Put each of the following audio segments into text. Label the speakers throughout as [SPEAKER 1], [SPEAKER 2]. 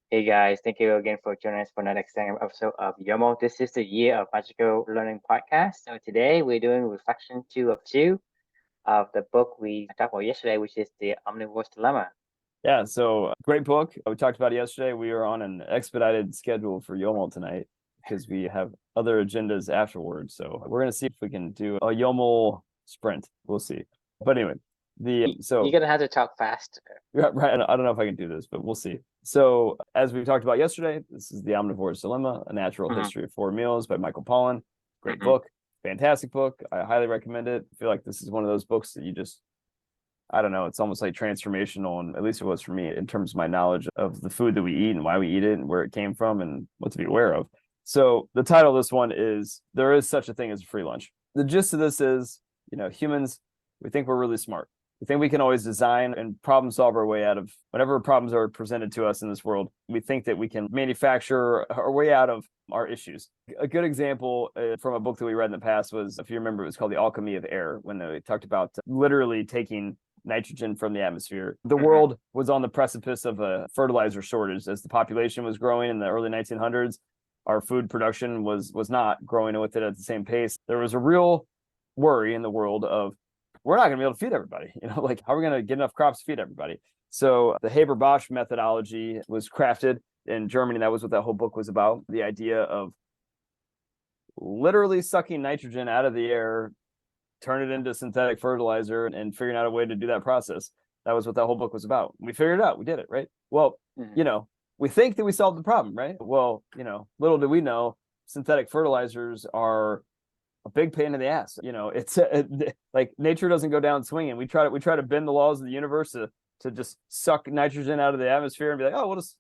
[SPEAKER 1] Hey guys, thank you again for joining us for another exciting episode of YOMO. This is the Year of Magical Learning podcast. So today we're doing reflection two of two of the book we talked about yesterday, which is the Omnivore's Dilemma.
[SPEAKER 2] Yeah, so great book. We talked about it yesterday. We are on an expedited schedule for Yomo tonight because we have other agendas afterwards. So we're gonna see if we can do a Yomo sprint. We'll see. But anyway,
[SPEAKER 1] You're gonna have to talk fast.
[SPEAKER 2] right. I don't know if I can do this, but we'll see. So as we talked about yesterday, this is the Omnivore's Dilemma: A Natural
[SPEAKER 1] Mhm,
[SPEAKER 2] History of Four Meals by Michael Pollan. Great
[SPEAKER 1] mhm.
[SPEAKER 2] book, fantastic book. I highly recommend it. I feel like this is one of those books that you just I don't know, it's almost like transformational, and at least it was for me in terms of my knowledge of the food that we eat and why we eat it and where it came from and what to be aware of. So the title of this one is There Is Such a Thing as a Free Lunch. The gist of this is, humans, we think we're really smart. We think we can always design and problem solve our way out of whatever problems are presented to us in this world. We think that we can manufacture our way out of our issues. A good example from a book that we read in the past was, if you remember, it was called The Alchemy of Air, when they talked about literally taking nitrogen from the atmosphere. The world was on the precipice of a fertilizer shortage as the population was growing in the early 1900s. Our food production was not growing with it at the same pace. There was a real worry in the world of we're not going to be able to feed everybody. Like how are we going to get enough crops to feed everybody? So the Haber-Bosch methodology was crafted in Germany. That was what that whole book was about. The idea of literally sucking nitrogen out of the air, turn it into synthetic fertilizer, and figuring out a way to do that process. That was what that whole book was about. We figured it out. We did it, right? Well, we think that we solved the problem, right? Well, little do we know, synthetic fertilizers are a big pain in the ass. It's like nature doesn't go down swinging. We try to bend the laws of the universe to just suck nitrogen out of the atmosphere and be like, oh, we'll just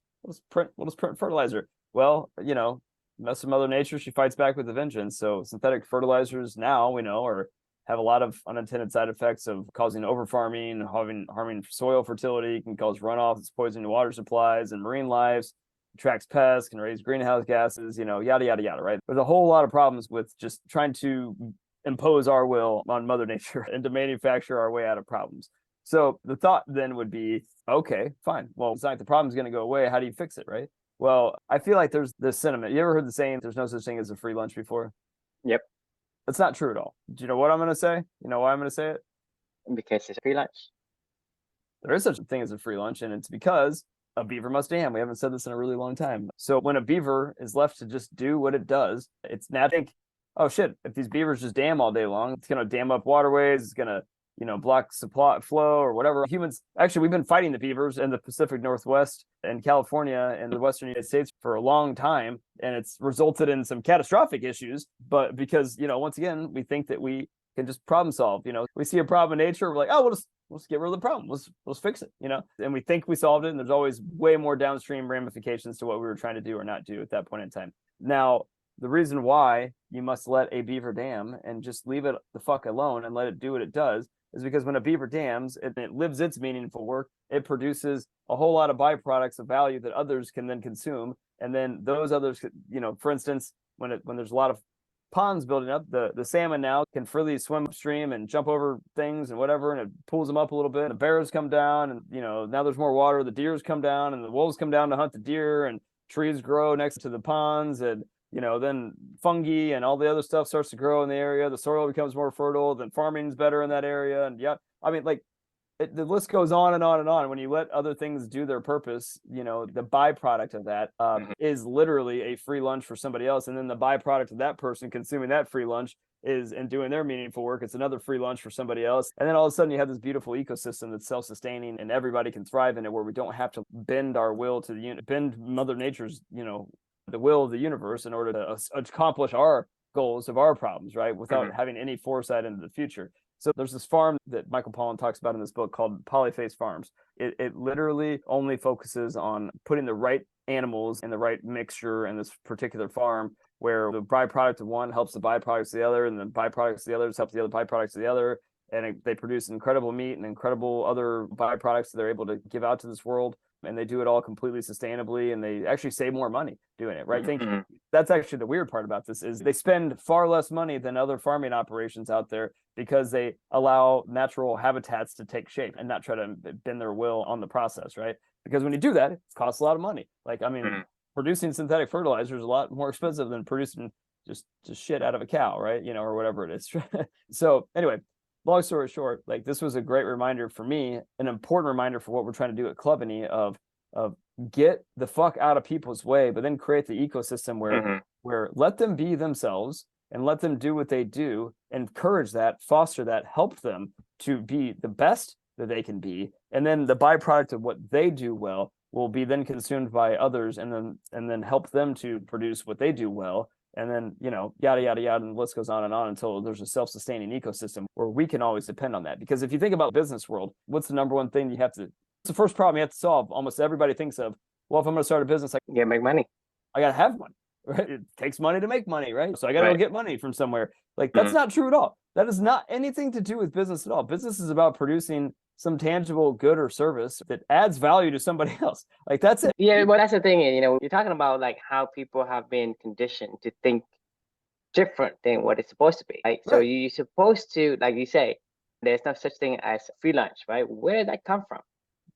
[SPEAKER 2] print fertilizer. Well, mess with Mother Nature, she fights back with a vengeance. So synthetic fertilizers now we know have a lot of unintended side effects of causing overfarming, harming soil fertility, can cause runoff, it's poisoning water supplies and marine lives, attracts pests, can raise greenhouse gases, yada, yada, yada, right? There's a whole lot of problems with just trying to impose our will on Mother Nature and to manufacture our way out of problems. So the thought then would be, okay, fine. Well, it's not like the problem's going to go away. How do you fix it, right? Well, I feel like there's this sentiment. You ever heard the saying, there's no such thing as a free lunch before?
[SPEAKER 1] Yep,
[SPEAKER 2] That's not true at all. Do you know what I'm going to say? You know why I'm going to say it?
[SPEAKER 1] because it's free lunch.
[SPEAKER 2] There is such a thing as a free lunch, and it's because a beaver must dam. We haven't said this in a really long time. So when a beaver is left to just do what it does, it's now think, oh shit, if these beavers just dam all day long, it's going to dam up waterways, it's going to block supply flow or whatever. Humans, actually, we've been fighting the beavers in the Pacific Northwest and California and the Western United States for a long time, and it's resulted in some catastrophic issues. But because, once again, we think that we can just problem solve. We see a problem in nature, we're like, oh, we'll just get rid of the problem. Let's fix it, and we think we solved it. And there's always way more downstream ramifications to what we were trying to do or not do at that point in time. Now, the reason why you must let a beaver dam and just leave it the fuck alone and let it do what it does is because when a beaver dams, it lives its meaningful work. It produces a whole lot of byproducts of value that others can then consume. And then those others, for instance, when there's a lot of ponds building up, the salmon now can freely swim upstream and jump over things and whatever, and it pulls them up a little bit. The bears come down, and now there's more water. The deers come down, and the wolves come down to hunt the deer, and trees grow next to the ponds, and then fungi and all the other stuff starts to grow in the area. The soil becomes more fertile. Then farming's better in that area, and I mean, like the list goes on and on and on. When you let other things do their purpose, the byproduct of that is literally a free lunch for somebody else. And then the byproduct of that person consuming that free lunch is and doing their meaningful work. It's another free lunch for somebody else. And then all of a sudden you have this beautiful ecosystem that's self-sustaining and everybody can thrive in it, where we don't have to bend our will to bend Mother Nature's, the will of the universe in order to accomplish our goals of our problems, right? Without having any foresight into the future. So there's this farm that Michael Pollan talks about in this book called Polyphase farms. It literally only focuses on putting the right animals in the right mixture in this particular farm, where the byproduct of one helps the byproducts of the other, and the byproducts of the others help the other byproducts of the other. And they produce incredible meat and incredible other byproducts that they're able to give out to this world. And they do it all completely sustainably, and they actually save more money doing it, right? I think that's actually the weird part about this is they spend far less money than other farming operations out there because they allow natural habitats to take shape and not try to bend their will on the process, right? because when you do that, it costs a lot of money. Like, I mean,
[SPEAKER 1] Mhm.
[SPEAKER 2] producing synthetic fertilizer is a lot more expensive than producing just shit out of a cow, right? You know, or whatever it is. So anyway, long story short, like this was a great reminder for me, an important reminder for what we're trying to do at Clubany of get the fuck out of people's way, but then create the ecosystem where let them be themselves and let them do what they do, encourage that, foster that, help them to be the best that they can be, and then the byproduct of what they do well will be then consumed by others, and then help them to produce what they do well, and then, you know, yada yada yada, and the list goes on until there's a self-sustaining ecosystem where we can always depend on that. Because if you think about business world, what's the number one thing you have to, it's the first problem you have to solve. Almost everybody thinks of, well, if I'm going to start a business,
[SPEAKER 1] Yeah, make money.
[SPEAKER 2] I got to have money, right? It takes money to make money, right? So I got to go get money from somewhere. Like, that's not true at all. That is not anything to do with business at all. Business is about producing some tangible good or service that adds value to somebody else. Like, that's it.
[SPEAKER 1] Yeah, well, that's the thing. You know, you're talking about like how people have been conditioned to think different than what it's supposed to be. Right? So you're supposed to, like you say, there's no such thing as free lunch, right? Where did that come from?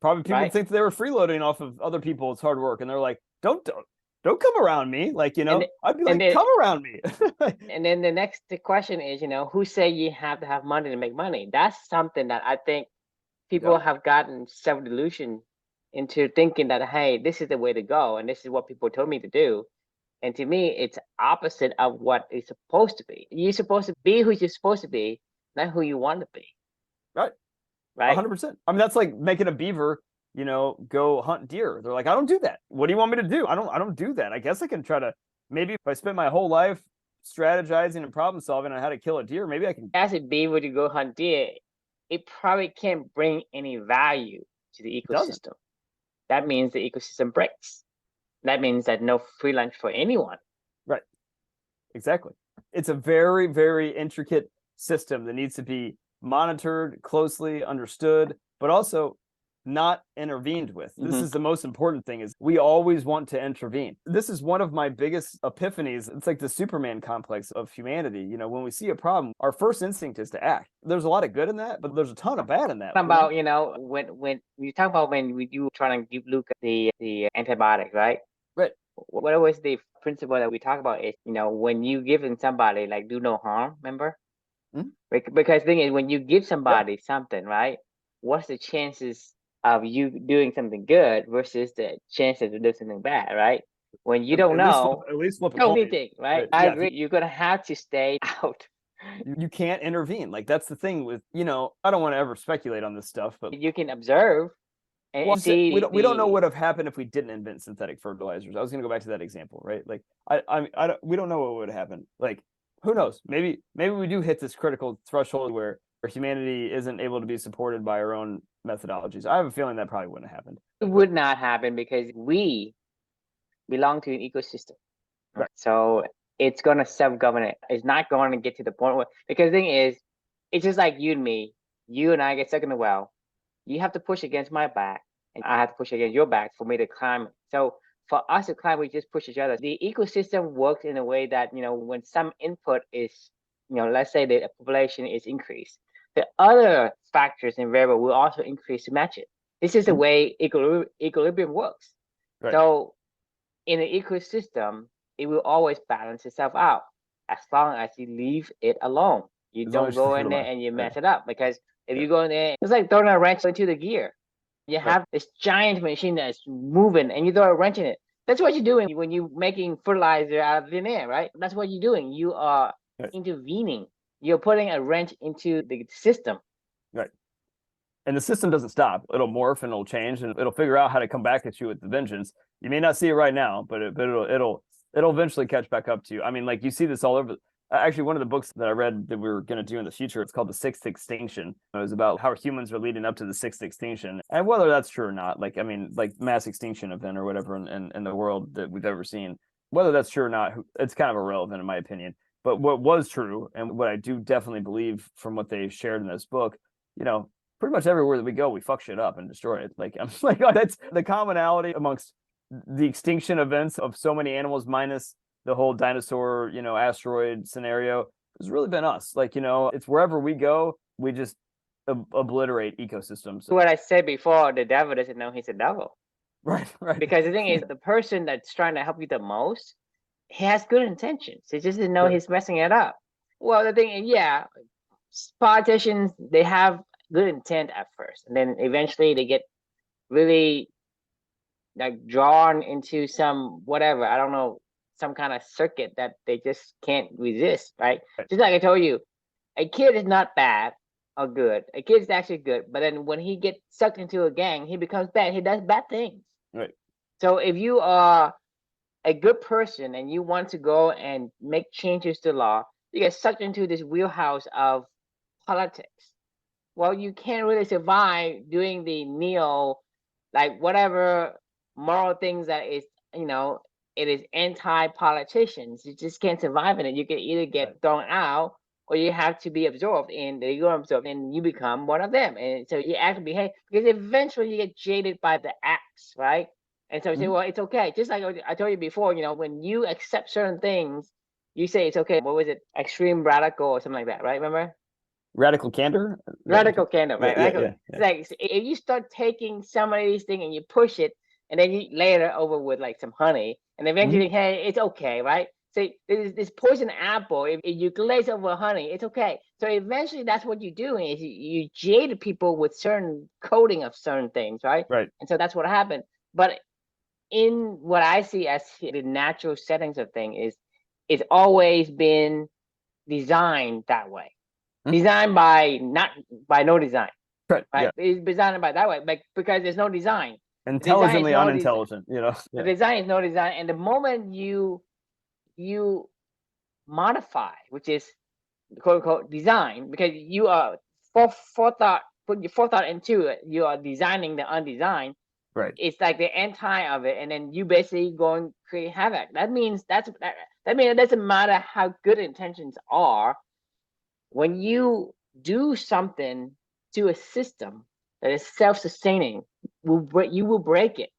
[SPEAKER 2] Probably people think they were freeloading off of other people's hard work, and they're like, don't come around me. Like, you know, I'd be like, come around me.
[SPEAKER 1] And then the next question is, you know, who say you have to have money to make money? That's something that I think people have gotten self-delusion into thinking that, hey, this is the way to go, and this is what people told me to do. And to me, it's opposite of what it's supposed to be. You're supposed to be who you're supposed to be, not who you want to be.
[SPEAKER 2] Right.
[SPEAKER 1] Right.
[SPEAKER 2] 100%. I mean, that's like making a beaver, you know, go hunt deer. They're like, I don't do that. What do you want me to do? I don't do that. I guess I can try to, maybe if I spent my whole life strategizing and problem solving on how to kill a deer, maybe I can.
[SPEAKER 1] As a beaver to go hunt deer, it probably can't bring any value to the ecosystem. That means the ecosystem breaks. That means that no free lunch for anyone.
[SPEAKER 2] Right. Exactly. It's a very, very intricate system that needs to be monitored, closely understood, but also not intervened with. This is the most important thing, is we always want to intervene. This is one of my biggest epiphanies. It's like the Superman complex of humanity. You know, when we see a problem, our first instinct is to act. There's a lot of good in that, but there's a ton of bad in that.
[SPEAKER 1] About, you know, when you talk about when you trying to give Luke the antibiotic, right?
[SPEAKER 2] Right.
[SPEAKER 1] What was the principle that we talk about is, you know, when you give somebody, like, do no harm, remember? Because the thing is, when you give somebody something, right, what's the chances of you doing something good versus the chances of doing something bad, right? When you don't know,
[SPEAKER 2] at least flip a
[SPEAKER 1] don't
[SPEAKER 2] coin.
[SPEAKER 1] anything, right? I agree. You're gonna have to stay out.
[SPEAKER 2] You can't intervene. Like, that's the thing with, you know, I don't want to ever speculate on this stuff, but
[SPEAKER 1] you can observe and see.
[SPEAKER 2] We don't know what would have happened if we didn't invent synthetic fertilizers. I was going to go back to that example, right? Like, we don't know what would happen. Like, who knows? Maybe we do hit this critical threshold where humanity isn't able to be supported by our own methodologies. I have a feeling that probably wouldn't have happened.
[SPEAKER 1] It would not happen because we belong to an ecosystem. Right. So it's going to self-govern. It's not going to get to the point where, because the thing is, it's just like you and me. You and I get stuck in the well. You have to push against my back, and I have to push against your back for me to climb. So for us to climb, we just push each other. The ecosystem works in a way that, you know, when some input is, you know, let's say the population is increased, the other factors and variable will also increase to match it. This is the way equilibrium works. Right. So in an ecosystem, it will always balance itself out as long as you leave it alone. You don't go in there and you mess it up, because if you go in there, it's like throwing a wrench into the gear. You have this giant machine that's moving and you throw a wrench in it. That's what you're doing when you're making fertilizer out of thin air, right? That's what you're doing. You are intervening. You're putting a wrench into the system. Right.
[SPEAKER 2] And the system doesn't stop. It'll morph and it'll change and it'll figure out how to come back at you with the vengeance. You may not see it right now, but it'll eventually catch back up to you. I mean, like, you see this all over. Actually, one of the books that I read that we were going to do in the future, it's called The Sixth Extinction. It was about how humans are leading up to the sixth extinction. And whether that's true or not, like, I mean, like mass extinction event or whatever in the world that we've ever seen, whether that's true or not, it's kind of irrelevant in my opinion. But what was true, and what I do definitely believe from what they shared in this book, you know, pretty much everywhere that we go, we fuck shit up and destroy it. Like, I'm like, that's the commonality amongst the extinction events of so many animals, minus the whole dinosaur, you know, asteroid scenario. It's really been us. Like, you know, it's wherever we go, we just obliterate ecosystems.
[SPEAKER 1] What I said before, the devil doesn't know he's a devil.
[SPEAKER 2] Right.
[SPEAKER 1] Because the thing is, the person that's trying to help you the most, he has good intentions. He just didn't know he's messing it up. Well, the thing is, yeah, politicians, they have good intent at first, and then eventually they get really like drawn into some whatever, I don't know, some kind of circuit that they just can't resist, right? Just like I told you, a kid is not bad or good. A kid is actually good, but then when he gets sucked into a gang, he becomes bad. He does bad things.
[SPEAKER 2] Right.
[SPEAKER 1] So if you are a good person and you want to go and make changes to law, you get sucked into this wheelhouse of politics. Well, you can't really survive doing the neo, like whatever moral things that is, it is anti-politicians. You just can't survive in it. You can either get thrown out or you have to be absorbed in, you go absorbed and you become one of them. And so you act and behave because eventually you get jaded by the acts, right? And so you say, well, it's okay. Just like I told you before, when you accept certain things, you say it's okay. What was it? Extreme radical or something like that, right? Remember?
[SPEAKER 2] Radical candor.
[SPEAKER 1] Radical candor, right?
[SPEAKER 2] Yeah.
[SPEAKER 1] It's like if you start taking some of these things and you push it, and then you layer it over with like some honey, and eventually, hey, it's okay, right? So this poison apple, if you glaze over honey, it's okay. So eventually, that's what you do is you jade people with certain coating of certain things, right?
[SPEAKER 2] Right.
[SPEAKER 1] And so that's what happened. But in what I see as the natural settings of things is, it's always been designed that way. Designed by no design.
[SPEAKER 2] Right.
[SPEAKER 1] Yeah. It's designed by that way, like because there's no design.
[SPEAKER 2] Intelligently unintelligent,
[SPEAKER 1] The design is no design, and the moment you modify, which is quote unquote design, because you are forethought, put your forethought into it, you are designing the undesigned.
[SPEAKER 2] Right.
[SPEAKER 1] It's like the anti of it, and then you basically go and create havoc. That means that means it doesn't matter how good intentions are. When you do something to a system that is self-sustaining, you will break it.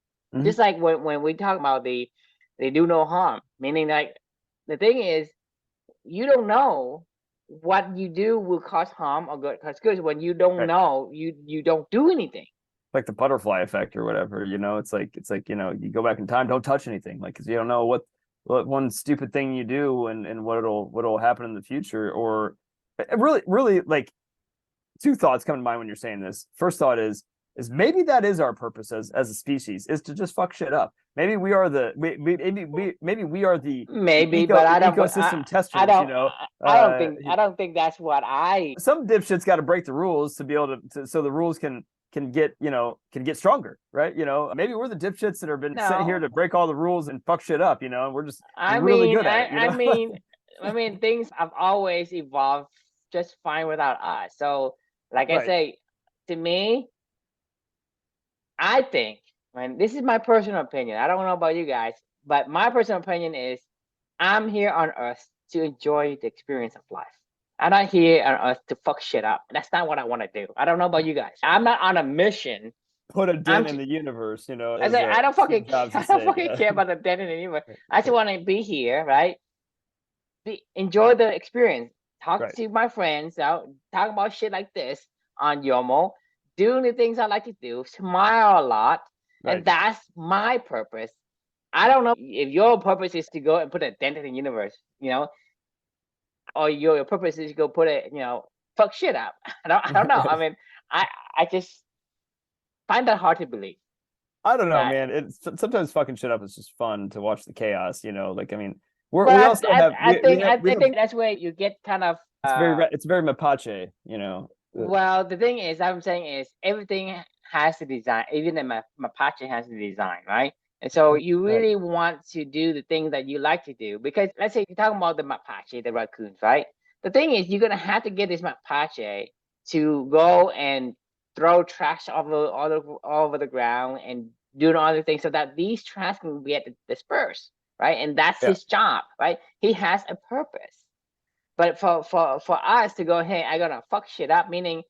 [SPEAKER 1] Just like when we talk about they do no harm, meaning like the thing is, you don't know what you do will cause harm or cause good. When you don't know, you don't do anything.
[SPEAKER 2] Like the butterfly effect or whatever, it's like you go back in time, don't touch anything, like because you don't know what one stupid thing you do and what'll happen in the future. Or really, like, two thoughts come to mind when you're saying this. First thought is maybe that is our purpose as a species, is to just fuck shit up. Maybe we are the
[SPEAKER 1] but I don't
[SPEAKER 2] ecosystem testers.
[SPEAKER 1] I don't think that's what
[SPEAKER 2] some dipshits got to break the rules to be able to so the rules can get stronger, right? Maybe we're the dipshits that have been sent here to break all the rules and fuck shit up, and we're just really good at it.
[SPEAKER 1] I mean, things have always evolved just fine without us. So, like I say, to me, I think, and this is my personal opinion. I don't know about you guys, but my personal opinion is, I'm here on Earth to enjoy the experience of life. I'm not here on Earth to fuck shit up. That's not what I want to do. I don't know about you guys. I'm not on a mission.
[SPEAKER 2] Put a dent in the universe,
[SPEAKER 1] I don't fucking care about the dent in the universe. I just want to be here, right? Enjoy the experience. Talk to my friends out, talk about shit like this on Yomo, doing the things I like to do, smile a lot, and that's my purpose. I don't know if your purpose is to go and put a dent in the universe, or your purpose is to go put it, fuck shit up. I don't know. I mean, I just find that hard to believe.
[SPEAKER 2] I don't know, man. It's sometimes fucking shit up is just fun to watch the chaos, like, I mean, I
[SPEAKER 1] think that's where you get kind of
[SPEAKER 2] it's very Mapache,
[SPEAKER 1] Well, the thing is, I'm saying is everything has a design. Even the Mapache has a design, right? And so you really want to do the things that you like to do, because let's say you're talking about the Mapache, the raccoons, right? The thing is, you're gonna have to get this Mapache to go and throw trash all over the ground and do all the things so that these trash can get dispersed, right? And that's his job, right? He has a purpose. But for us to go, hey, I gotta fuck shit up, meaning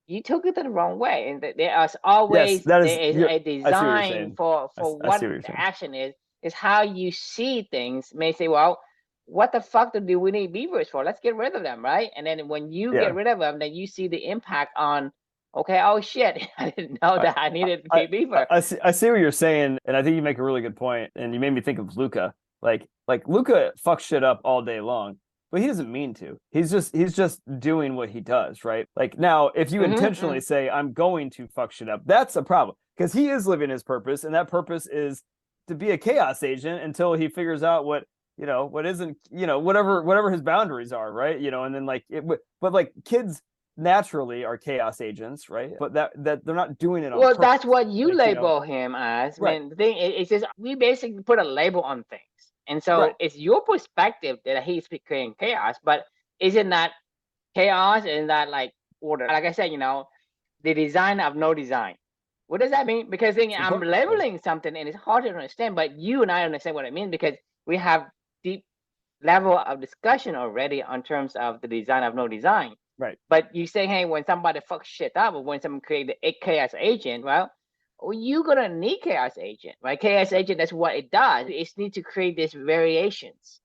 [SPEAKER 1] you took it the wrong way, and there is always there is a design for what the action is how you see things. May say, well, what the fuck do we need beavers for? Let's get rid of them, right? And then when you get rid of them, then you see the impact on okay, oh shit, I didn't know that I needed to be beaver.
[SPEAKER 2] I see what you're saying, and I think you make a really good point. And you made me think of Luca. Like Luca fucks shit up all day long, but he doesn't mean to. He's just doing what he does, right? Like now, if you intentionally say I'm going to fuck shit up, that's a problem because he is living his purpose, and that purpose is to be a chaos agent until he figures out what what isn't whatever his boundaries are, right? And then but like kids naturally are chaos agents, right? But that they're not doing it on
[SPEAKER 1] Well,
[SPEAKER 2] purpose.
[SPEAKER 1] that's what you
[SPEAKER 2] Like,
[SPEAKER 1] label him as.
[SPEAKER 2] right.
[SPEAKER 1] Man, the thing is just we basically put a label on things. And so
[SPEAKER 2] Right.
[SPEAKER 1] it's your perspective that he's creating chaos, but isn't that chaos? Isn't that like order? Like I said, the design of no design. What does that mean? Because then I'm labeling something and it's hard to understand, but you and I understand what it means because we have deep level of discussion already on terms of the design of no design.
[SPEAKER 2] Right.
[SPEAKER 1] But you say, hey, when somebody fucks shit up or when someone creates a chaos agent, well, you're gonna need chaos agent, right? Chaos agent, that's what it does. It needs to create these variations.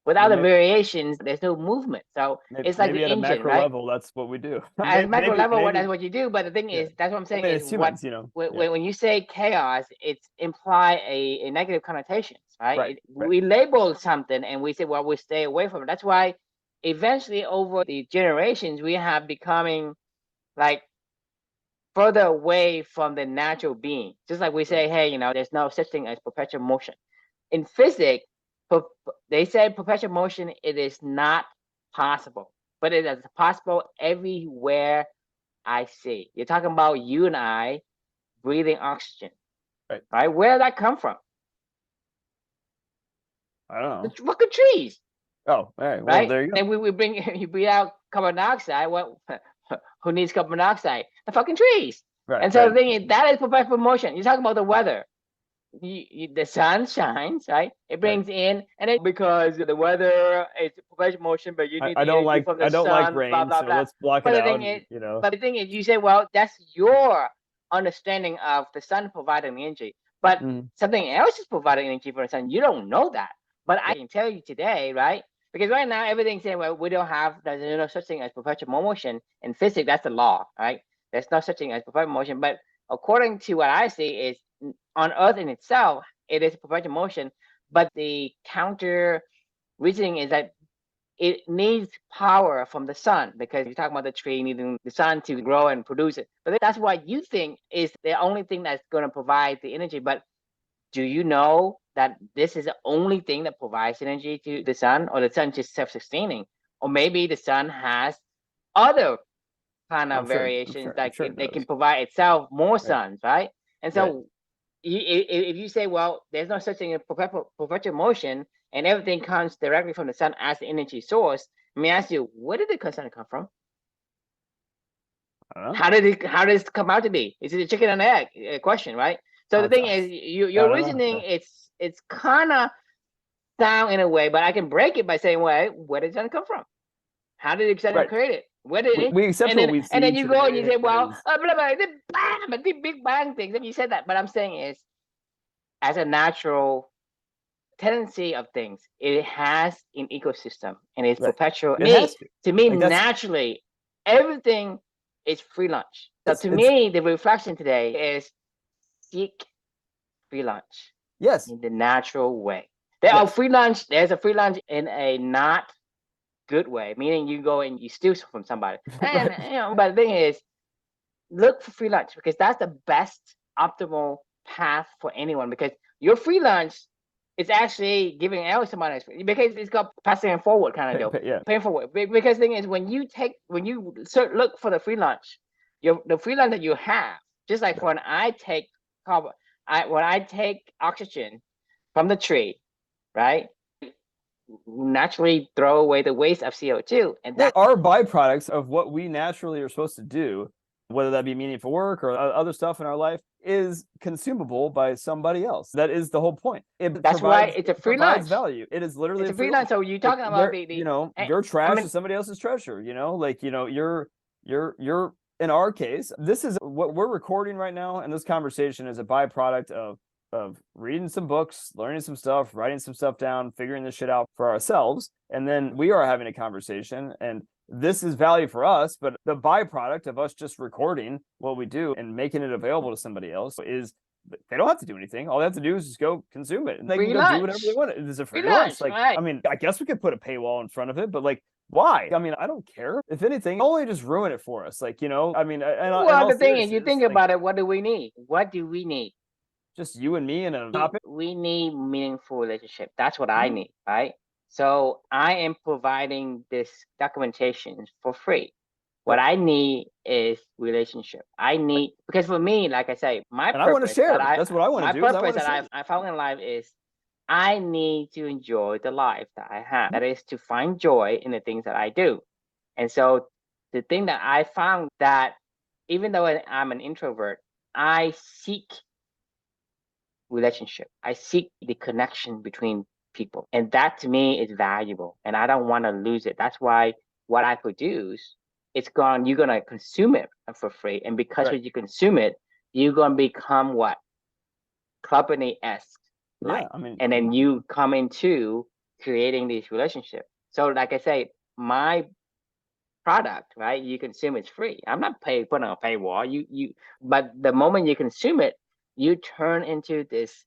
[SPEAKER 1] Without the variations, there's no movement. So it's like the
[SPEAKER 2] at
[SPEAKER 1] engine,
[SPEAKER 2] a macro
[SPEAKER 1] right?
[SPEAKER 2] level, that's what we do.
[SPEAKER 1] At a macro level, that's what you do. But the thing is, that's what I'm saying is
[SPEAKER 2] humans,
[SPEAKER 1] when you say chaos, it's imply a negative connotations, right?
[SPEAKER 2] Right.
[SPEAKER 1] We label something and we say, well, we stay away from it. That's why eventually over the generations, we have becoming like further away from the natural being. Just like we say, hey, there's no such thing as perpetual motion. In physics, they say perpetual motion, it is not possible, but it is possible everywhere I see. You're talking about you and I breathing oxygen, right? Where did that come from?
[SPEAKER 2] I don't know.
[SPEAKER 1] The fucking trees.
[SPEAKER 2] Oh, all right. Well,
[SPEAKER 1] right?
[SPEAKER 2] There you go.
[SPEAKER 1] And we bring you breathe out carbon dioxide. Well, who needs carbon dioxide? The fucking trees.
[SPEAKER 2] Right.
[SPEAKER 1] And so the thing is, that is perpetual motion. You're talking about the weather. The sun shines, right? It brings in, and it because the weather is perpetual motion, but you need
[SPEAKER 2] I don't like
[SPEAKER 1] from the
[SPEAKER 2] I don't
[SPEAKER 1] sun,
[SPEAKER 2] like rain,
[SPEAKER 1] blah blah
[SPEAKER 2] so
[SPEAKER 1] blah.
[SPEAKER 2] let's block
[SPEAKER 1] But
[SPEAKER 2] it
[SPEAKER 1] the
[SPEAKER 2] out.
[SPEAKER 1] thing is, but the thing is, you say, well, that's your understanding of the sun providing energy, but something else is providing energy for the sun. You don't know that, but I can tell you today, right? Because right now everything's saying, well, there's no such thing as perpetual motion in physics. That's the law, right? There's no such thing as perpetual motion, but according to what I see is on Earth in itself, it is perpetual motion, but the counter reasoning is that it needs power from the sun because you're talking about the tree needing the sun to grow and produce it. But that's what you think is the only thing that's going to provide the energy. But do you know that this is the only thing that provides energy to the sun, or the sun just self-sustaining? Or maybe the sun has other kind of variations that they can provide itself more suns, right? And so if you say, well, there's no such thing as perpetual motion and everything comes directly from the sun as the energy source, let me ask you, where did the sun come from? How did it come out to be? Is it a chicken and egg question, right? So the thing is, your reasoning, it's kind of sound in a way, but I can break it by saying, well, where did the sun come from? How did the sun create it? Where did it?
[SPEAKER 2] We accept what we see.
[SPEAKER 1] And then you go and you say, well, blah, blah, blah, the big bang things. And you said that, but I'm saying is, as a natural tendency of things, it has an ecosystem and it's perpetual. To me, naturally, everything is free lunch. So to me, the reflection today is seek free lunch.
[SPEAKER 2] Yes.
[SPEAKER 1] In the natural way. There's a free lunch in a not good way, meaning you go and you steal from somebody. And but the thing is, look for free lunch because that's the best optimal path for anyone, because your free lunch is actually giving out somebody else, because it's got passing forward kind of deal. Paying forward. Because the thing is, when you look for the free lunch, the free lunch that you have, just like when I take carbon, when I take oxygen from the tree, right? Naturally throw away the waste of CO2, and that
[SPEAKER 2] are byproducts of what we naturally are supposed to do, whether that be meaningful work or other stuff in our life, is consumable by somebody else. That is the whole point.
[SPEAKER 1] That's why it's a free lunch.
[SPEAKER 2] Value. It is literally
[SPEAKER 1] a free lunch. So you're talking about
[SPEAKER 2] your trash is somebody else's treasure. You're in our case, this is what we're recording right now, and this conversation is a byproduct of reading some books, learning some stuff, writing some stuff down, figuring this shit out for ourselves. And then we are having a conversation, and this is value for us, but the byproduct of us just recording what we do and making it available to somebody else is they don't have to do anything. All they have to do is just go consume it, and they can go do whatever they want. It's a free lunch. Like,
[SPEAKER 1] right.
[SPEAKER 2] I mean, I guess we could put a paywall in front of it, but like, why? I mean, I don't care. If anything, only just ruin it for us. Like, you know, I mean,
[SPEAKER 1] well, the thing is, you think about it, what do we need? What do we need?
[SPEAKER 2] Just you and me and a topic.
[SPEAKER 1] We need meaningful relationship. That's what I need, right? So I am providing this documentation for free. What I need is relationship. I need, because for me, like I say, my purpose,
[SPEAKER 2] I want to share. That's what I want to do.
[SPEAKER 1] My purpose that I found in life is I need to enjoy the life that I have. That is to find joy in the things that I do. And so the thing that I found that even though I'm an introvert, I seek relationship. I seek the connection between people. And that to me is valuable. And I don't want to lose it. That's why what I produce, it's gone, you're gonna consume it for free. And because when you consume it, you're gonna become what? Company-esque.
[SPEAKER 2] Yeah, I mean,
[SPEAKER 1] and then you come into creating these relationships. So like I say, my product, right? You consume it's free. I'm not putting on a paywall. But the moment you consume it, you turn into this,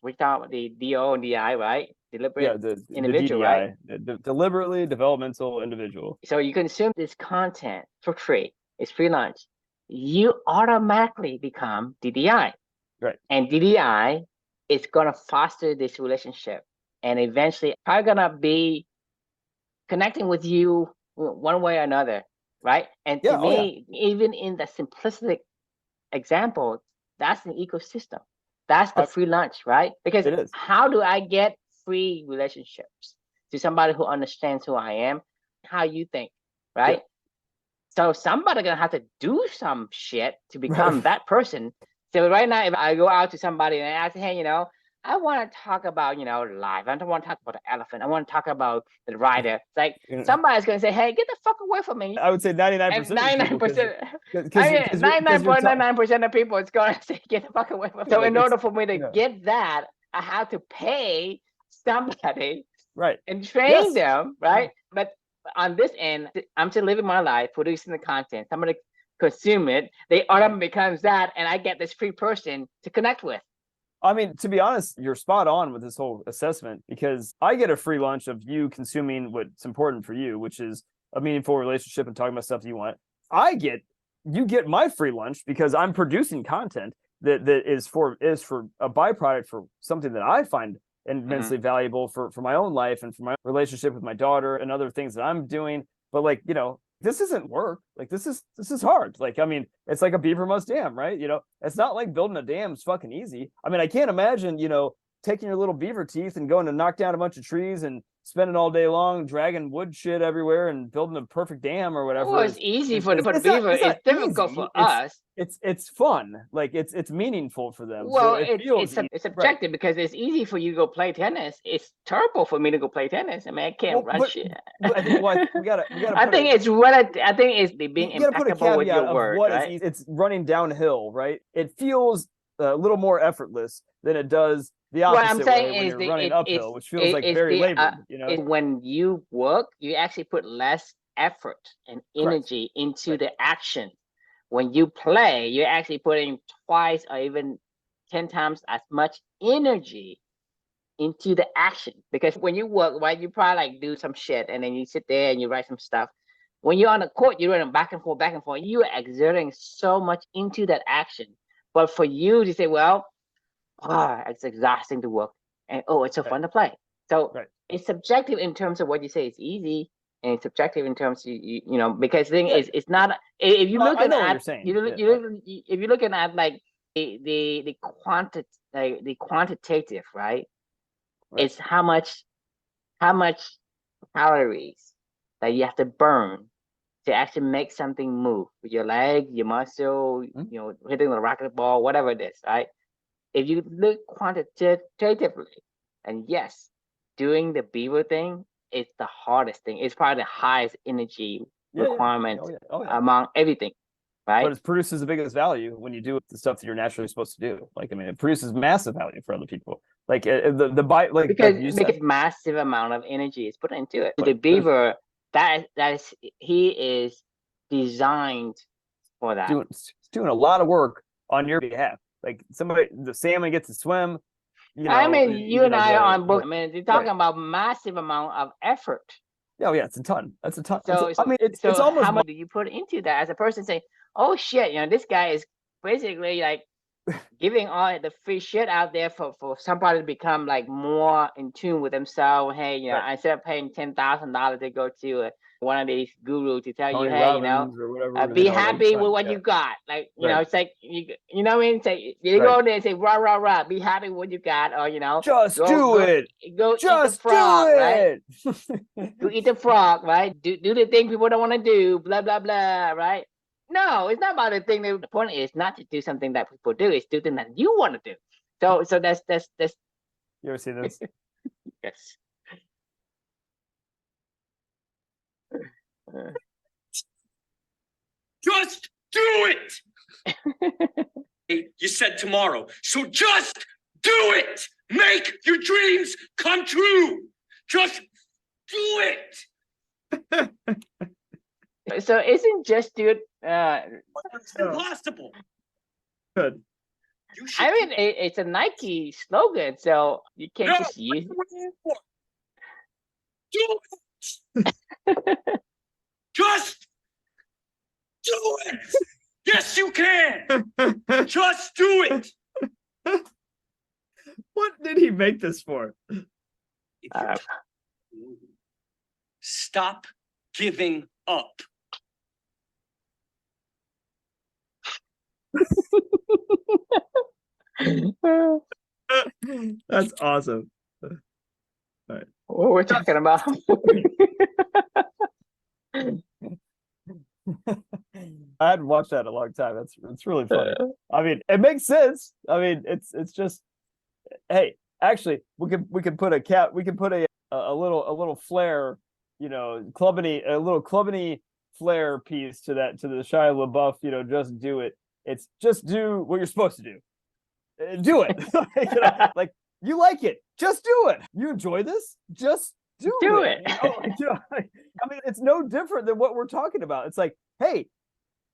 [SPEAKER 1] we talk the DO and DI, right? Deliberate individual,
[SPEAKER 2] the DDI,
[SPEAKER 1] right?
[SPEAKER 2] The deliberately developmental individual.
[SPEAKER 1] So you consume this content for free. It's free lunch. You automatically become DDI.
[SPEAKER 2] Right.
[SPEAKER 1] And DDI is gonna foster this relationship, and eventually probably gonna be connecting with you one way or another, right? And to me, even in the simplistic example, that's an ecosystem. That's the free lunch, right? Because how do I get free relationships to somebody who understands who I am, how you think, right? So somebody's gonna have to do some shit to become that person. So right now, if I go out to somebody and I ask, hey, you know, I want to talk about, you know, life. I don't want to talk about the elephant. I want to talk about the rider. It's like somebody's going to say, hey, get the fuck away from me.
[SPEAKER 2] I would say 99%.
[SPEAKER 1] 99%. I mean, 99.99% of people, it's going to say, get the fuck away from me. So in order for me to get that, I have to pay somebody and train them, right? But on this end, I'm still living my life, producing the content. Somebody consume it. They automatically becomes that, and I get this free person to connect with.
[SPEAKER 2] I mean, to be honest, you're spot on with this whole assessment, because I get a free lunch of you consuming what's important for you, which is a meaningful relationship and talking about stuff that you want. You get my free lunch because I'm producing content that is for a byproduct for something that I find immensely valuable for my own life and for my relationship with my daughter and other things that I'm doing. But like, you know, this isn't work. Like this is hard. Like, I mean, it's like a beaver must dam, right? You know, it's not like building a dam is fucking easy. I mean, I can't imagine, you know, taking your little beaver teeth and going to knock down a bunch of trees and spending all day long dragging wood shit everywhere and building a perfect dam or whatever.
[SPEAKER 1] Well, it's easy for the beaver. It's difficult for us.
[SPEAKER 2] It's fun. Like it's meaningful for them.
[SPEAKER 1] Well, so it's subjective because it's easy for you to go play tennis. It's terrible for me to go play tennis. I mean, I can't run shit.
[SPEAKER 2] I think we gotta.
[SPEAKER 1] I think it's being impeccable with your word, right?
[SPEAKER 2] It's running downhill, right? It feels a little more effortless than it does the opposite
[SPEAKER 1] what I'm saying
[SPEAKER 2] way when
[SPEAKER 1] is
[SPEAKER 2] you're running uphill, which feels like very labored. You know,
[SPEAKER 1] when you work, you actually put less effort and energy into the action. When you play, you're actually putting twice or even 10 times as much energy into the action. Because when you work, right, you probably like do some shit and then you sit there and you write some stuff. When you're on the court, you're running back and forth, you are exerting so much into that action. But for you to say, well, it's exhausting to work, and it's so fun to play. So it's subjective in terms of what you say is easy, and it's subjective in terms of you know, because the thing is, it's not. If you look at if you're looking at like the quantitative, right? It's how much calories that you have to burn to actually make something move with your leg, your muscle, you know, hitting the racquetball, whatever it is, right? If you look quantitatively, and yes, doing the beaver thing is the hardest thing. It's probably the highest energy requirement among everything, right?
[SPEAKER 2] But it produces the biggest value when you do the stuff that you're naturally supposed to do. Like, I mean, it produces massive value for other people. Like because
[SPEAKER 1] massive amount of energy is put into it. The beaver that is he is designed for that.
[SPEAKER 2] Doing a lot of work on your behalf. Like the salmon gets to swim.
[SPEAKER 1] I mean, you and I are on both. I mean, you're talking
[SPEAKER 2] right.
[SPEAKER 1] about massive amount of effort.
[SPEAKER 2] Oh yeah, it's a ton. That's a ton.
[SPEAKER 1] So,
[SPEAKER 2] I mean, it's almost
[SPEAKER 1] how much do you put into that as a person saying, "Oh shit, this guy is basically like giving all the free shit out there for somebody to become like more in tune with themselves." Hey,
[SPEAKER 2] right.
[SPEAKER 1] instead of paying $10,000 to go to one of these gurus to tell
[SPEAKER 2] Tony
[SPEAKER 1] you, hey,
[SPEAKER 2] Robbins or whatever,
[SPEAKER 1] be happy with what you got. Like, it's like you know what I mean? Say you go there and say rah rah rah, be happy with what you got, or
[SPEAKER 2] just do it.
[SPEAKER 1] Go
[SPEAKER 2] just
[SPEAKER 1] eat the frog,
[SPEAKER 2] do
[SPEAKER 1] right?
[SPEAKER 2] it.
[SPEAKER 1] Go eat the frog, right? Do the thing people don't want to do, blah blah blah, right? No, it's not about the thing. The point is not to do something that people do. It's do things that you want to do. So that's.
[SPEAKER 2] You ever see this?
[SPEAKER 1] Yes.
[SPEAKER 3] Just do it. You said tomorrow, so just do it. Make your dreams come true. Just do it.
[SPEAKER 1] So isn't just do it?
[SPEAKER 3] It's impossible.
[SPEAKER 2] Good.
[SPEAKER 1] I mean, it's a Nike slogan, so you can't just use it.
[SPEAKER 3] Do it. Just do it. Yes, you can. Just do it.
[SPEAKER 2] What did he make this for?
[SPEAKER 3] Stop giving up.
[SPEAKER 2] That's awesome. All right.
[SPEAKER 1] What we're talking about.
[SPEAKER 2] I hadn't watched that in a long time. It's really funny. I mean, it makes sense. I mean, it's just, hey, actually, we can put a little flare, a little clubbity flare piece to the Shia LaBeouf, just do it. It's just do what you're supposed to do. Do it. Like you like it, just do it. You enjoy this, just do it. I mean, it's no different than what we're talking about. It's like, hey,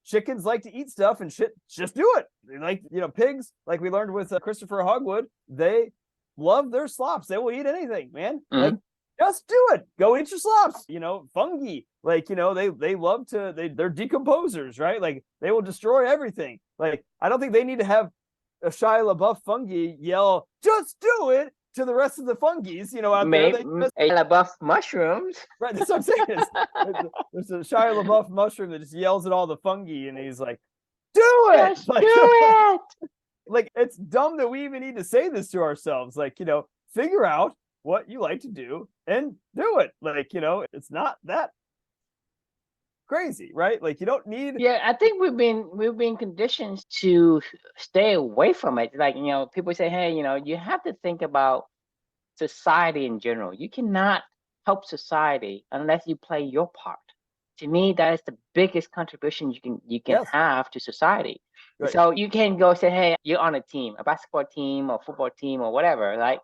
[SPEAKER 2] chickens like to eat stuff and shit, just do it. They like, pigs, like we learned with Christopher Hogwood, they love their slops. They will eat anything, man. Mm-hmm. Like, just do it. Go eat your slops. Fungi, like, they love to, they're decomposers, right? Like, they will destroy everything. Like, I don't think they need to have a Shia LaBeouf fungi yell, just do it, to the rest of the fungies, out there.
[SPEAKER 1] LaBeouf mushrooms.
[SPEAKER 2] Right, that's what I'm saying. There's a Shia LaBeouf mushroom that just yells at all the fungi, and he's like, do it!
[SPEAKER 1] Just do it!
[SPEAKER 2] Like, it's dumb that we even need to say this to ourselves. Like, figure out what you like to do and do it. Like, it's not that crazy, right? Like, you don't need.
[SPEAKER 1] Yeah, I think we've been conditioned to stay away from it. Like, people say, hey, you have to think about society in general. You cannot help society unless you play your part. To me, that is the biggest contribution you can have to society. Right. So you can go say, hey, you're on a team, a basketball team or football team or whatever, right?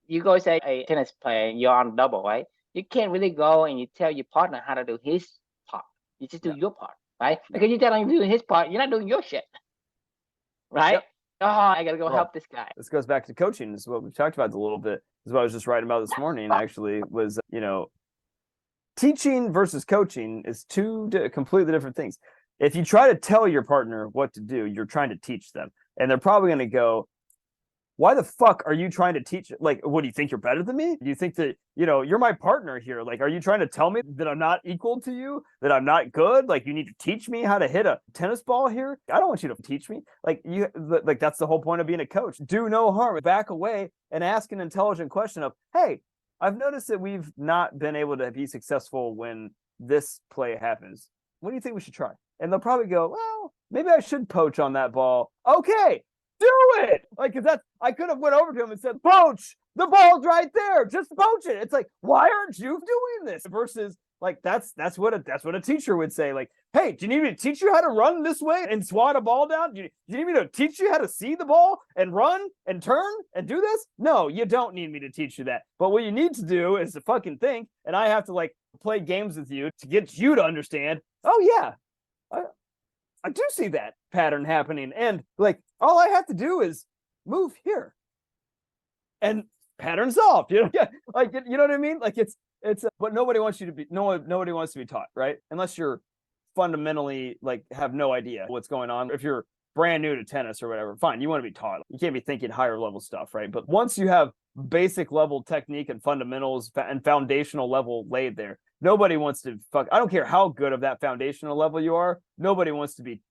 [SPEAKER 1] You go say a tennis player, you're on double, right? You can't really go and you tell your partner how to do his part. You just do your part, right? Because you tell him to do his part, you're not doing your shit, right? Yep. Oh, I gotta go help this guy.
[SPEAKER 2] This goes back to coaching. This is what we've talked about a little bit. This is what I was just writing about this morning, actually, was, teaching versus coaching is two completely different things. If you try to tell your partner what to do, you're trying to teach them. And they're probably going to go, why the fuck are you trying to teach? Like, what, do you think you're better than me? Do you think that, you're my partner here? Like, are you trying to tell me that I'm not equal to you, that I'm not good? Like, you need to teach me how to hit a tennis ball here? I don't want you to teach me. Like, that's the whole point of being a coach. Do no harm. Back away and ask an intelligent question of, hey, I've noticed that we've not been able to be successful when this play happens. What do you think we should try? And they'll probably go, well, maybe I should poach on that ball. Okay, do it. Like, cause I could have went over to him and said, poach, the ball's right there. Just poach it. It's like, why aren't you doing this? Versus Like that's what a teacher would say. Like, hey, do you need me to teach you how to run this way and swat a ball down? Do you need me to teach you how to see the ball and run and turn and do this? No, you don't need me to teach you that. But what you need to do is to fucking think, and I have to like play games with you to get you to understand. Oh yeah, I do see that pattern happening, and like all I have to do is move here, and pattern solved. You know, yeah, like you know what I mean? Like it's but nobody wants you to be nobody wants to be taught, right? Unless you're fundamentally like have no idea what's going on. If you're brand new to tennis or whatever, fine, you want to be taught. You can't be thinking higher level stuff, right? But once you have basic level technique and fundamentals and foundational level laid there, nobody wants to I don't care how good of that foundational level you are, nobody wants to be